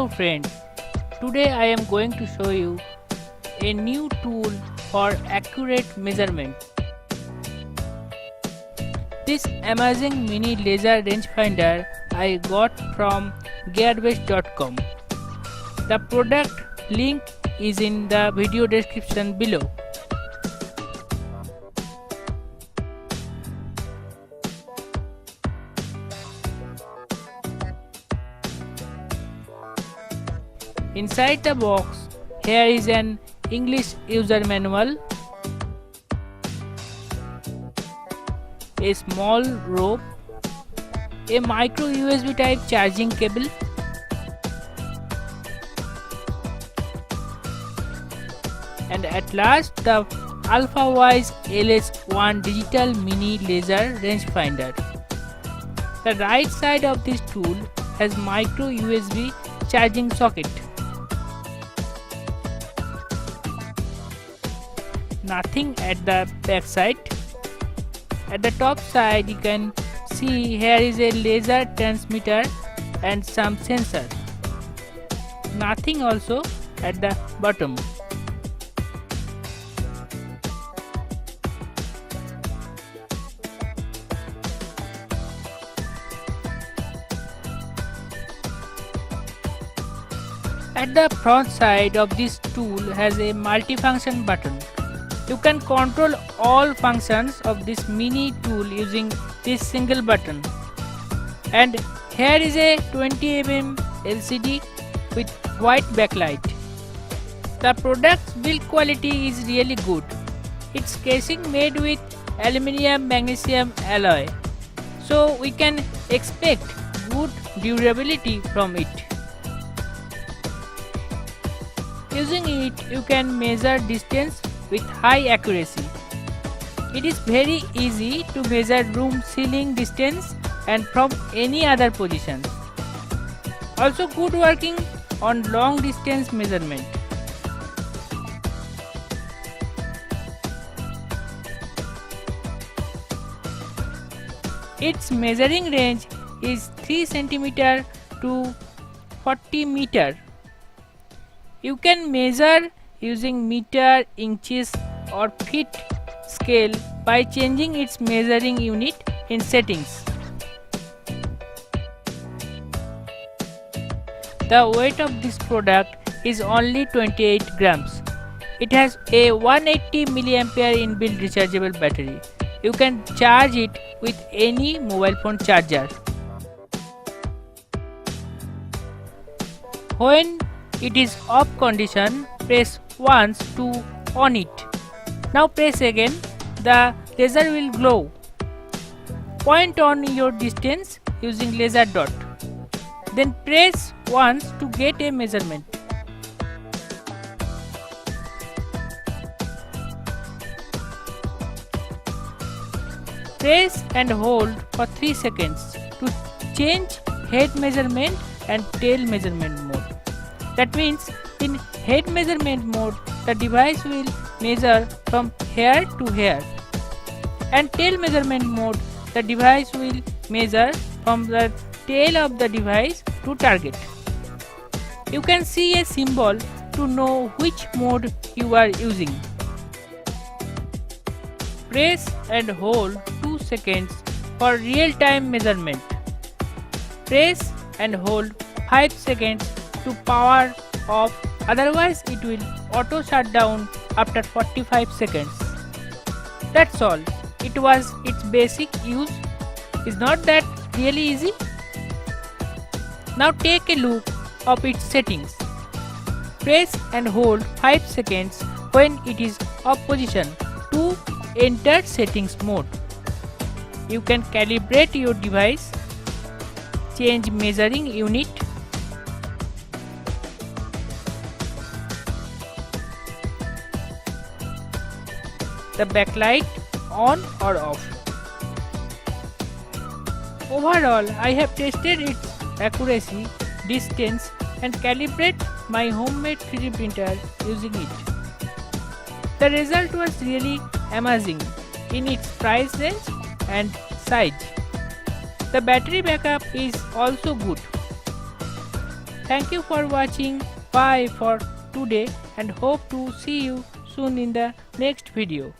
Hello friend, today I am going to show you a new tool for accurate measurement. This amazing mini laser rangefinder I got from gearbest.com. The product link is in the video description below. Inside the box, here is an English user manual, a small rope, a micro USB type charging cable, and at last the Alfawise LS digital mini laser rangefinder. The right side of this tool has micro USB charging socket. Nothing at the back side. At the top side you can see here is a laser transmitter and some sensor. Nothing also at the bottom. At the front side of this tool has a multifunction button. You can control all functions of this mini tool using this single button. And here is a 20mm LCD with white backlight. The product's build quality is really good. Its casing made with aluminium magnesium alloy, so we can expect good durability from it. Using it, you can measure distance with high accuracy. It is very easy to measure room ceiling distance and from any other positions. Also good working on long distance measurement. Its measuring range is 3 cm to 40 meter. You can measure using meter, inches or feet scale by changing its measuring unit in settings. The weight of this product is only 28 grams. It has a 180 mAh inbuilt rechargeable battery. You can charge it with any mobile phone charger. When it is off condition, press once to on it. Now press again, the laser will glow. Point on your distance using laser dot. Then press once to get a measurement. Press and hold for 3 seconds to change head measurement and tail measurement mode. That means in head measurement mode, the device will measure from here to here, and tail measurement mode, the device will measure from the tail of the device to target. You can see a symbol to know which mode you are using. Press and hold 2 seconds for real-time measurement. Press and hold 5 seconds to power off, otherwise it will auto shut down after 45 seconds. That's all. It was its basic use. Is not that really easy? Now take a look of its settings. Press and hold 5 seconds when it is off position to enter settings mode. You can calibrate your device, change measuring unit, the backlight on or off. Overall, I have tested its accuracy, distance and calibrate my homemade 3D printer using it. The result was really amazing in its price range and size. The battery backup is also good. Thank you for watching. Bye for today and hope to see you soon in the next video.